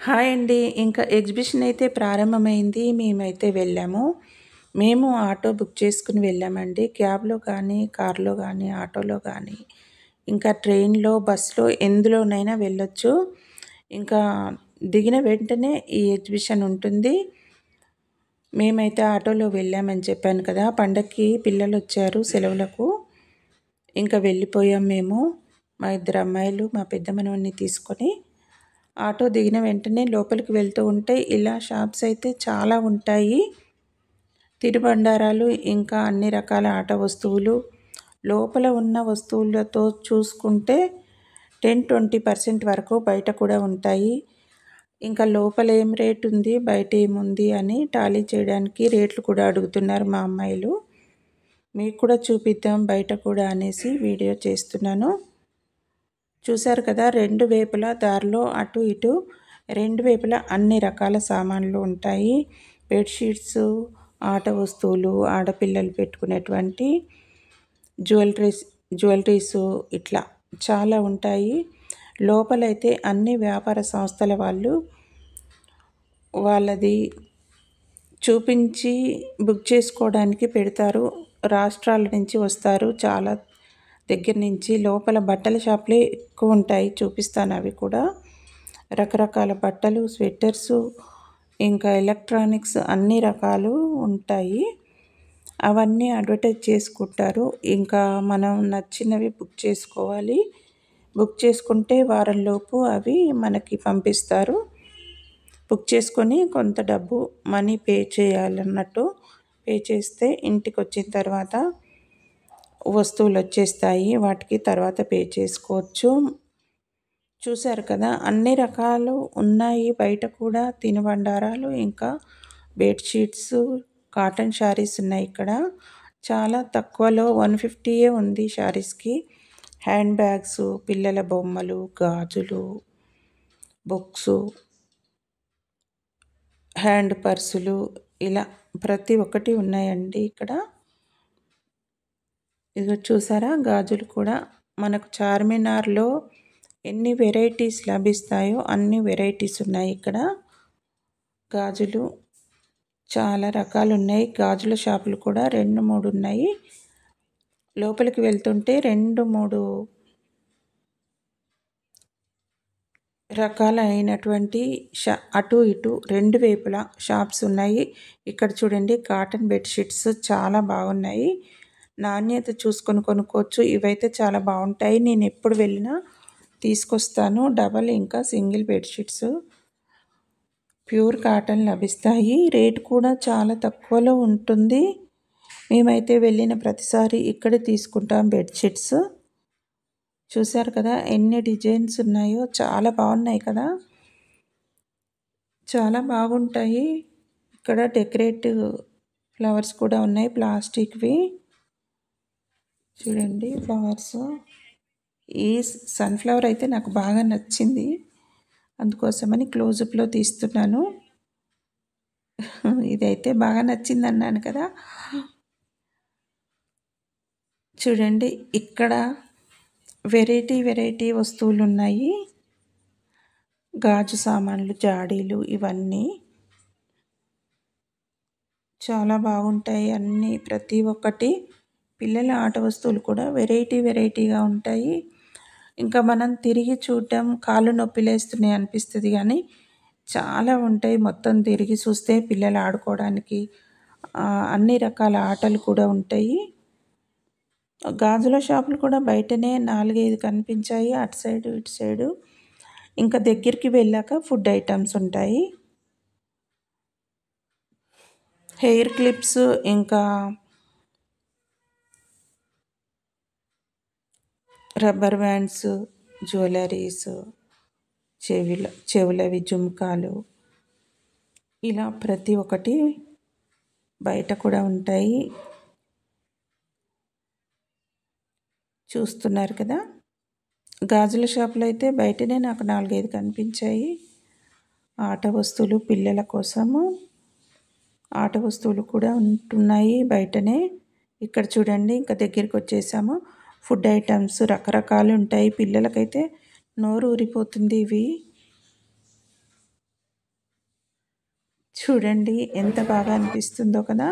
Hi అండి. ఇంకా exhibition అయితే ప్రారంభమైంది. మేమైతే వెళ్ళాము. మేము ఆటో బుక్ చేసుకొని వెళ్ళామండి. క్యాబ్‌లో కానీ, కార్‌లో గానీ, ఆటోలో గానీ, ఇంకా ట్రైన్‌లో, బస్‌లో ఎందులోనైనా వెళ్ళొచ్చు. ఇంకా దిగిన వెంటనే ఈ ఎగ్జిబిషన్ ఉంటుంది. మేమైతే ఆటోలో వెళ్ళామని చెప్పాను కదా! పండక్కి పిల్లలొచ్చారు సెలవులకు. ఇంకా వెళ్ళిపోయాం మేము. మా ఇద్దరు అమ్మాయిలు, మా పెద్ద మనవడిని తీసుకొని. ఆటో దిగిన వెంటనే లోపలికి వెళ్తూ ఉంటే ఇలా షాప్స్ అయితే చాలా ఉంటాయి. తినుబండారాలు ఇంకా అన్ని రకాల ఆట వస్తువులు, లోపల ఉన్న వస్తువులతో చూసుకుంటే 10-20% వరకు బయట కూడా ఉంటాయి. ఇంకా లోపల ఏం రేట్ ఉంది, బయట ఏముంది అని టాలీ చేయడానికి రేట్లు కూడా అడుగుతున్నారు మా అమ్మాయిలు. మీకు కూడా చూపిద్దాం బయట కూడా అనేసి వీడియో చేస్తున్నాను. చూశారు కదా! రెండు వైపులా దారిలో అటు ఇటు రెండు వైపులా అన్ని రకాల సామాన్లు ఉంటాయి. బెడ్‌షీట్సు, ఆట వస్తువులు, ఆడపిల్లలు పెట్టుకునేటువంటి జ్యువెలరీసు ఇట్లా చాలా ఉంటాయి. లోపలైతే అన్ని వ్యాపార సంస్థల వాళ్ళది చూపించి బుక్ చేసుకోవడానికి పెడతారు. రాష్ట్రాల నుంచి వస్తారు చాలా దగ్గర నుంచి. లోపల బట్టల షాపులే ఎక్కువ ఉంటాయి. చూపిస్తాను అవి కూడా. రకరకాల బట్టలు, స్వెటర్సు, ఇంకా ఎలక్ట్రానిక్స్ అన్ని రకాలు ఉంటాయి. అవన్నీ అడ్వర్టైజ్ చేసుకుంటారు. ఇంకా మనం నచ్చినవి బుక్ చేసుకోవాలి. బుక్ చేసుకుంటే వారంలోపు అవి మనకి పంపిస్తారు. బుక్ చేసుకొని కొంత డబ్బు మనీ పే చేయాలన్నట్టు. పే చేస్తే ఇంటికొచ్చిన తర్వాత వస్తువులు వచ్చేస్తాయి. వాటికి తర్వాత పే చేసుకోవచ్చు. చూశారు కదా! అన్ని రకాలు ఉన్నాయి బయట కూడా తినుబండారాలు, ఇంకా బెడ్‌షీట్సు, కాటన్ శారీస్ ఉన్నాయి ఇక్కడ. చాలా తక్కువలో 150 ఉంది శారీస్‌కి. హ్యాండ్ బ్యాగ్సు, పిల్లల బొమ్మలు, గాజులు, బుక్సు, హ్యాండ్ పర్సులు ఇలా ప్రతి ఒక్కటి ఉన్నాయండి ఇక్కడ. ఇదిగో చూసారా గాజులు కూడా మనకు చార్మినార్‌లో ఎన్ని వెరైటీస్ లభిస్తాయో అన్ని వెరైటీస్ ఉన్నాయి ఇక్కడ. గాజులు చాలా రకాలున్నాయి. గాజుల షాపులు కూడా 2, 3 ఉన్నాయి. లోపలికి వెళ్తుంటే 2, 3 రకాలైనటువంటి అటు ఇటు రెండు వైపులా షాప్స్ ఉన్నాయి. ఇక్కడ చూడండి కాటన్ బెడ్‌షీట్స్ చాలా బాగున్నాయి. నాణ్యత చూసుకొని కొనుక్కోవచ్చు. ఇవైతే చాలా బాగుంటాయి. నేను ఎప్పుడు వెళ్ళినా తీసుకొస్తాను. డబల్ ఇంకా సింగిల్ బెడ్‌షీట్స్ ప్యూర్ కాటన్ లభిస్తాయి. రేట్ కూడా చాలా తక్కువలో ఉంటుంది. మేమైతే వెళ్ళిన ప్రతిసారి ఇక్కడే తీసుకుంటాం బెడ్‌షీట్స్. చూశారు కదా ఎన్ని డిజైన్స్ ఉన్నాయో చాలా బాగున్నాయి కదా! చాలా బాగుంటాయి. ఇక్కడ డెకరేటివ్ ఫ్లవర్స్ కూడా ఉన్నాయి ప్లాస్టిక్‌వి. చూడండి ఫ్లవర్స్. ఈ సన్‌ఫ్లవర్ అయితే నాకు బాగా నచ్చింది. అందుకోసమని క్లోజప్‌లో తీస్తున్నాను. ఇదైతే బాగా నచ్చిందన్నాను కదా! చూడండి ఇక్కడ వెరైటీ వస్తువులున్నాయి. గాజు సామాన్లు, జాడీలు ఇవన్నీ చాలా బాగుంటాయి. అన్నీ ప్రతి ఒక్కటి పిల్లల ఆట వస్తువులు కూడా వెరైటీగా ఉంటాయి. ఇంకా మనం తిరిగి చూడటం కాళ్ళు నొప్పిలేస్తున్నాయి అనిపిస్తుంది కానీ చాలా ఉంటాయి. మొత్తం తిరిగి చూస్తే పిల్లలు ఆడుకోవడానికి అన్ని రకాల ఆటలు కూడా ఉంటాయి. గాజుల షాపులు కూడా బయటనే 4, 5 కనిపించాయి. అటు సైడు, ఇటు సైడు. ఇంకా దగ్గరికి వెళ్ళాక ఫుడ్ ఐటమ్స్ ఉంటాయి. హెయిర్ క్లిప్స్ ఇంకా రబ్బర్ బ్యాండ్స్, జ్యువెలరీస్, చెవులవి జుంకాలు ఇలా ప్రతి ఒక్కటి బయట కూడా ఉంటాయి. చూస్తున్నారు కదా! గాజుల షాపులో అయితే బయటనే నాకు 4, 5 కనిపించాయి. ఆట వస్తువులు పిల్లల కోసము ఆట వస్తువులు కూడా ఉంటున్నాయి బయటనే. ఇక్కడ చూడండి ఇంకా దగ్గరికి వచ్చేసాము. ఫుడ్ ఐటమ్స్ రకరకాలు ఉంటాయి. పిల్లలకైతే నోరు ఊరిపోతుంది ఇవి. చూడండి ఎంత బాగా అనిపిస్తుందో కదా.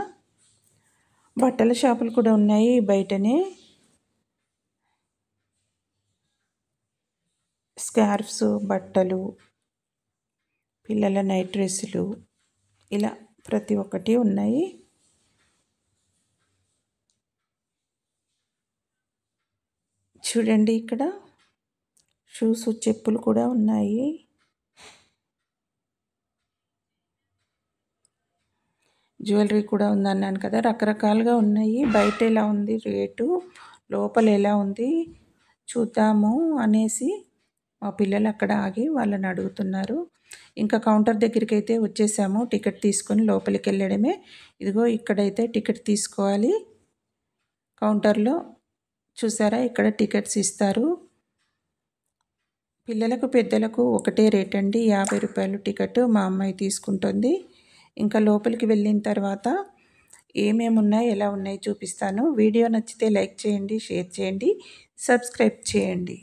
బట్టల షాపులు కూడా ఉన్నాయి బయటనే. స్కార్ఫ్స్, బట్టలు, పిల్లల నైట్ డ్రెస్సులు, ఇలా ప్రతి ఒక్కటి ఉన్నాయి. చూడండి ఇక్కడ షూస్, చెప్పులు కూడా ఉన్నాయి. జ్యువెలరీ కూడా ఉందన్నాను కదా, రకరకాలుగా ఉన్నాయి. బయట ఎలా ఉంది రేటు, లోపల ఎలా ఉంది చూద్దాము అనేసి మా పిల్లలు అక్కడ ఆగి వాళ్ళని అడుగుతున్నారు. ఇంకా కౌంటర్ దగ్గరికి అయితే వచ్చేసాము. టికెట్ తీసుకొని లోపలికి వెళ్ళడమే. ఇదిగో ఇక్కడైతే టికెట్ తీసుకోవాలి కౌంటర్లో. చూసారా, ఇక్కడ టికెట్స్ ఇస్తారు. పిల్లలకు పెద్దలకు ఒకటే రేట్ అండి, 50 రూపాయలు టికెట్ మా అమ్మాయి తీసుకుంటుంది. ఇంకా లోపలికి వెళ్ళిన తర్వాత ఏమేమి ఉన్నాయి, ఎలా ఉన్నాయి చూపిస్తాను. వీడియో నచ్చితే లైక్ చేయండి, షేర్ చేయండి, సబ్స్క్రైబ్ చేయండి.